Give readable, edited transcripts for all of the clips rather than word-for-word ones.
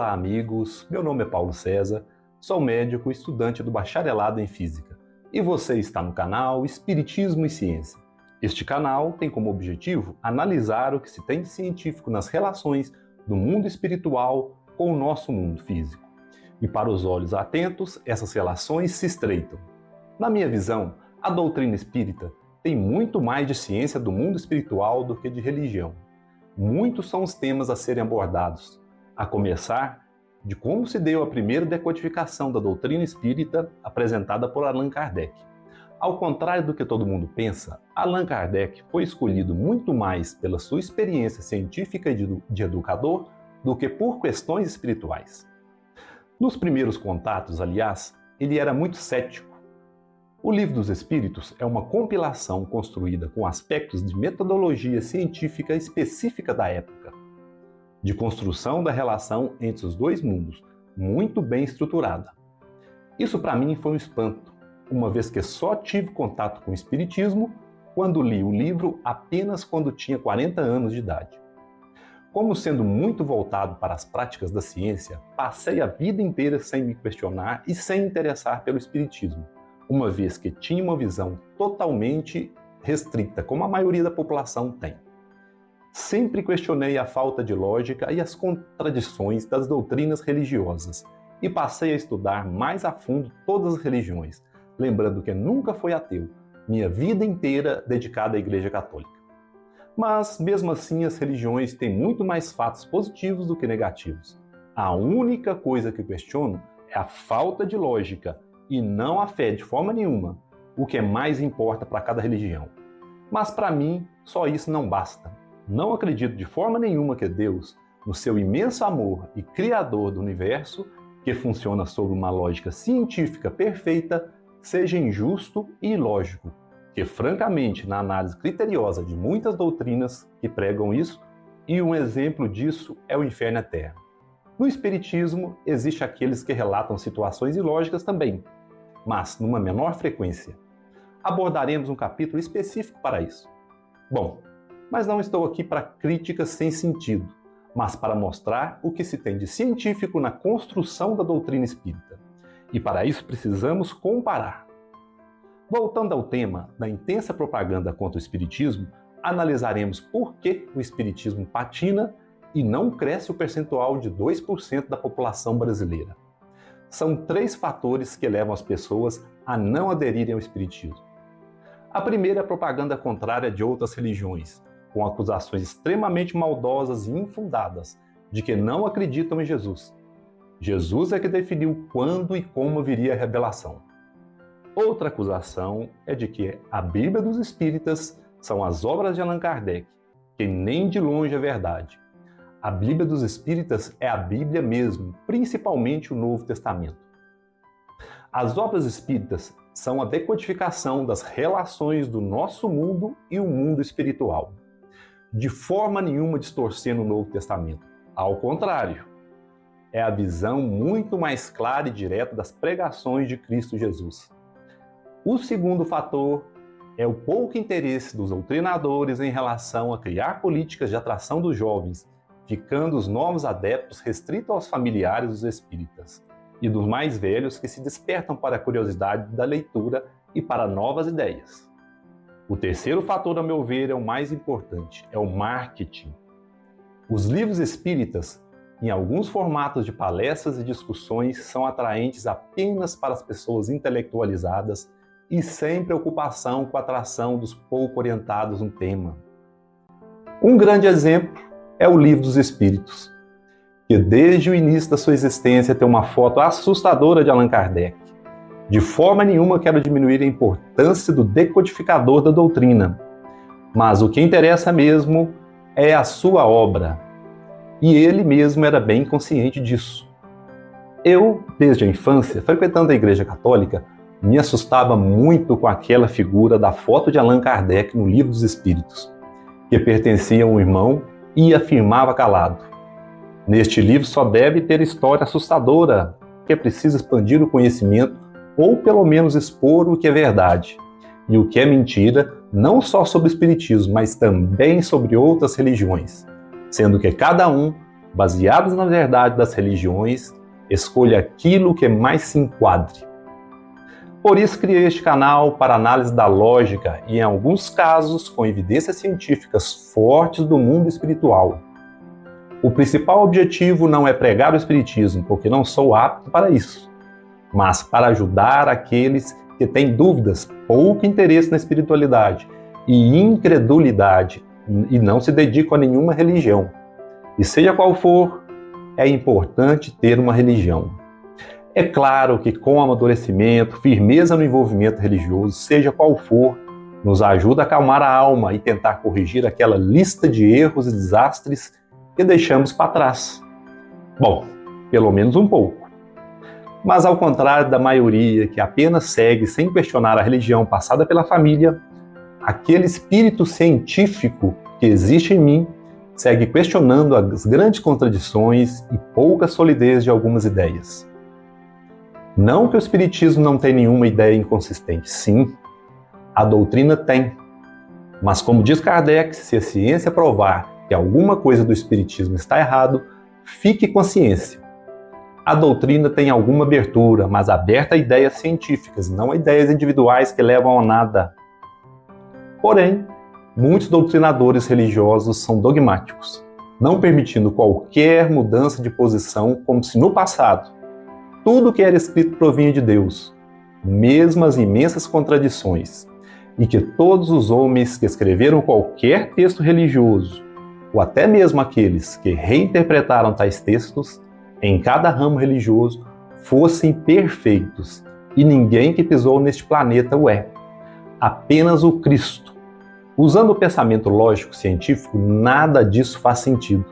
Olá, amigos. Meu nome é Paulo César, sou médico e estudante do bacharelado em Física. E você está no canal Espiritismo e Ciência. Este canal tem como objetivo analisar o que se tem de científico nas relações do mundo espiritual com o nosso mundo físico. E para os olhos atentos, essas relações se estreitam. Na minha visão, a doutrina espírita tem muito mais de ciência do mundo espiritual do que de religião. Muitos são os temas a serem abordados, a começar de como se deu a primeira decodificação da doutrina espírita apresentada por Allan Kardec. Ao contrário do que todo mundo pensa, Allan Kardec foi escolhido muito mais pela sua experiência científica de educador do que por questões espirituais. Nos primeiros contatos, aliás, ele era muito cético. O Livro dos Espíritos é uma compilação construída com aspectos de metodologia científica específica da época, de construção da relação entre os dois mundos, muito bem estruturada. Isso para mim foi um espanto, uma vez que só tive contato com o Espiritismo quando li o livro apenas quando tinha 40 anos de idade. Como sendo muito voltado para as práticas da ciência, passei a vida inteira sem me questionar e sem me interessar pelo Espiritismo, uma vez que tinha uma visão totalmente restrita, como a maioria da população tem. Sempre questionei a falta de lógica e as contradições das doutrinas religiosas e passei a estudar mais a fundo todas as religiões, lembrando que nunca fui ateu, minha vida inteira dedicada à Igreja Católica. Mas, mesmo assim, as religiões têm muito mais fatos positivos do que negativos. A única coisa que questiono é a falta de lógica e não a fé de forma nenhuma, o que mais importa para cada religião. Mas para mim, só isso não basta. Não acredito de forma nenhuma que Deus, no seu imenso amor e criador do universo, que funciona sob uma lógica científica perfeita, seja injusto e ilógico, que francamente, na análise criteriosa de muitas doutrinas que pregam isso, e um exemplo disso é o inferno eterno. No Espiritismo, existem aqueles que relatam situações ilógicas também, mas numa menor frequência. Abordaremos um capítulo específico para isso. Bom, mas não estou aqui para críticas sem sentido, mas para mostrar o que se tem de científico na construção da doutrina espírita. E para isso precisamos comparar. Voltando ao tema da intensa propaganda contra o Espiritismo, analisaremos por que o Espiritismo patina e não cresce o percentual de 2% da população brasileira. São 3 fatores que levam as pessoas a não aderirem ao Espiritismo. A primeira é a propaganda contrária de outras religiões, com acusações extremamente maldosas e infundadas de que não acreditam em Jesus. Jesus é que definiu quando e como viria a revelação. Outra acusação é de que a Bíblia dos Espíritas são as obras de Allan Kardec, que nem de longe é verdade. A Bíblia dos Espíritas é a Bíblia mesmo, principalmente o Novo Testamento. As obras espíritas são a decodificação das relações do nosso mundo e o mundo espiritual, de forma nenhuma distorcendo o Novo Testamento. Ao contrário, é a visão muito mais clara e direta das pregações de Cristo Jesus. O segundo fator é o pouco interesse dos doutrinadores em relação a criar políticas de atração dos jovens, ficando os novos adeptos restritos aos familiares dos espíritas e dos mais velhos que se despertam para a curiosidade da leitura e para novas ideias. O terceiro fator, a meu ver, é o mais importante, é o marketing. Os livros espíritas, em alguns formatos de palestras e discussões, são atraentes apenas para as pessoas intelectualizadas e sem preocupação com a atração dos pouco orientados no tema. Um grande exemplo é o Livro dos Espíritos, que desde o início da sua existência tem uma foto assustadora de Allan Kardec. De forma nenhuma quero diminuir a importância do decodificador da doutrina, mas o que interessa mesmo é a sua obra, e ele mesmo era bem consciente disso. Eu, desde a infância, frequentando a Igreja Católica, me assustava muito com aquela figura da foto de Allan Kardec no Livro dos Espíritos, que pertencia a um irmão e afirmava calado: neste livro só deve ter história assustadora, que é preciso expandir o conhecimento ou pelo menos expor o que é verdade e o que é mentira, não só sobre o Espiritismo, mas também sobre outras religiões, sendo que cada um baseadas na verdade das religiões, escolha aquilo que mais se enquadre. Por isso criei este canal para análise da lógica e, em alguns casos, com evidências científicas fortes do mundo espiritual. O principal objetivo não é pregar o espiritismo, porque não sou apto para isso, mas para ajudar aqueles que têm dúvidas, pouco interesse na espiritualidade e incredulidade e não se dedicam a nenhuma religião. E seja qual for, é importante ter uma religião. É claro que com amadurecimento, firmeza no envolvimento religioso, seja qual for, nos ajuda a acalmar a alma e tentar corrigir aquela lista de erros e desastres que deixamos para trás. Bom, pelo menos um pouco. Mas ao contrário da maioria que apenas segue sem questionar a religião passada pela família, aquele espírito científico que existe em mim segue questionando as grandes contradições e pouca solidez de algumas ideias. Não que o espiritismo não tenha nenhuma ideia inconsistente, sim, a doutrina tem. Mas como diz Kardec, se a ciência provar que alguma coisa do espiritismo está errado, fique com a ciência. A doutrina tem alguma abertura, mas aberta a ideias científicas, não a ideias individuais que levam a nada. Porém, muitos doutrinadores religiosos são dogmáticos, não permitindo qualquer mudança de posição, como se no passado tudo que era escrito provinha de Deus, mesmo as imensas contradições, e que todos os homens que escreveram qualquer texto religioso, ou até mesmo aqueles que reinterpretaram tais textos, em cada ramo religioso, fossem perfeitos, e ninguém que pisou neste planeta o é. Apenas o Cristo. Usando o pensamento lógico-científico, nada disso faz sentido.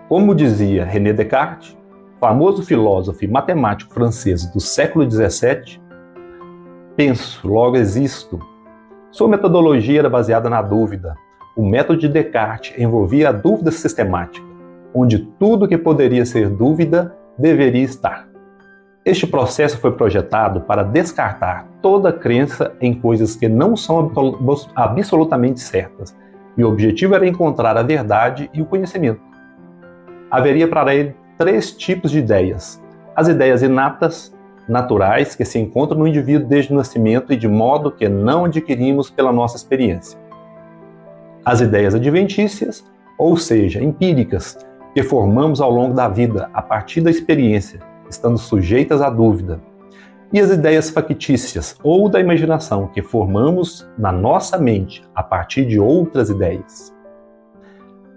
Como dizia René Descartes, famoso filósofo e matemático francês do século XVII, penso, logo existo. Sua metodologia era baseada na dúvida. O método de Descartes envolvia a dúvida sistemática, onde tudo que poderia ser dúvida deveria estar. Este processo foi projetado para descartar toda crença em coisas que não são absolutamente certas, e o objetivo era encontrar a verdade e o conhecimento. Haveria para ele 3 tipos de ideias: as ideias inatas, naturais, que se encontram no indivíduo desde o nascimento e de modo que não adquirimos pela nossa experiência; as ideias adventícias, ou seja, empíricas, que formamos ao longo da vida a partir da experiência, estando sujeitas à dúvida; e as ideias factícias, ou da imaginação, que formamos na nossa mente a partir de outras ideias.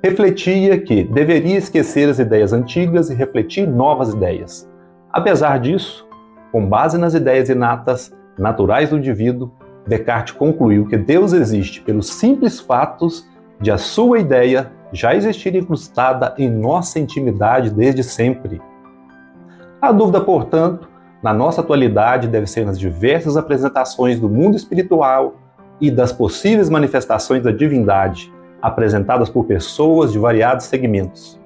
Refletia que deveria esquecer as ideias antigas e refletir novas ideias. Apesar disso, com base nas ideias inatas, naturais do indivíduo, Descartes concluiu que Deus existe pelos simples fatos de a sua ideia já existir incrustada em nossa intimidade desde sempre. A dúvida, portanto, na nossa atualidade deve ser nas diversas apresentações do mundo espiritual e das possíveis manifestações da divindade apresentadas por pessoas de variados segmentos.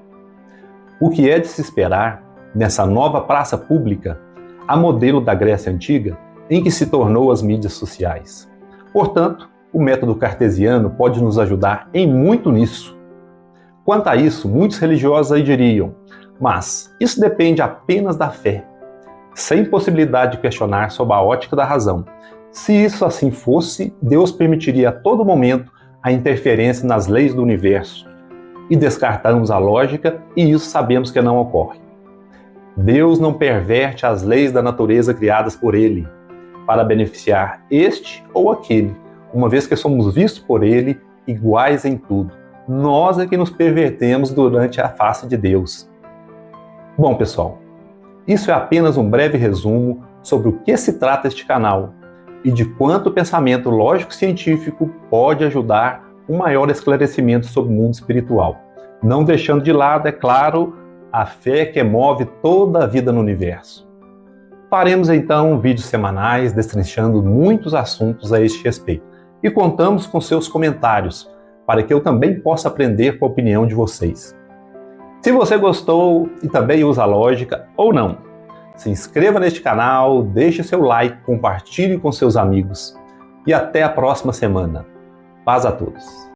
O que é de se esperar nessa nova praça pública, a modelo da Grécia Antiga, em que se tornou as mídias sociais? Portanto, o método cartesiano pode nos ajudar em muito nisso. Quanto a isso, muitos religiosos aí diriam: mas isso depende apenas da fé, sem possibilidade de questionar sob a ótica da razão. Se isso assim fosse, Deus permitiria a todo momento a interferência nas leis do universo, e descartamos a lógica, e isso sabemos que não ocorre. Deus não perverte as leis da natureza criadas por Ele, para beneficiar este ou aquele, uma vez que somos vistos por Ele iguais em tudo. Nós é que nos pervertemos durante a face de Deus. Bom, pessoal, isso é apenas um breve resumo sobre o que se trata este canal e de quanto o pensamento lógico-científico pode ajudar um maior esclarecimento sobre o mundo espiritual, não deixando de lado, é claro, a fé que move toda a vida no universo. Faremos então vídeos semanais destrinchando muitos assuntos a este respeito e contamos com seus comentários para que eu também possa aprender com a opinião de vocês. Se você gostou e também usa a lógica ou não, se inscreva neste canal, deixe seu like, compartilhe com seus amigos e até a próxima semana. Paz a todos!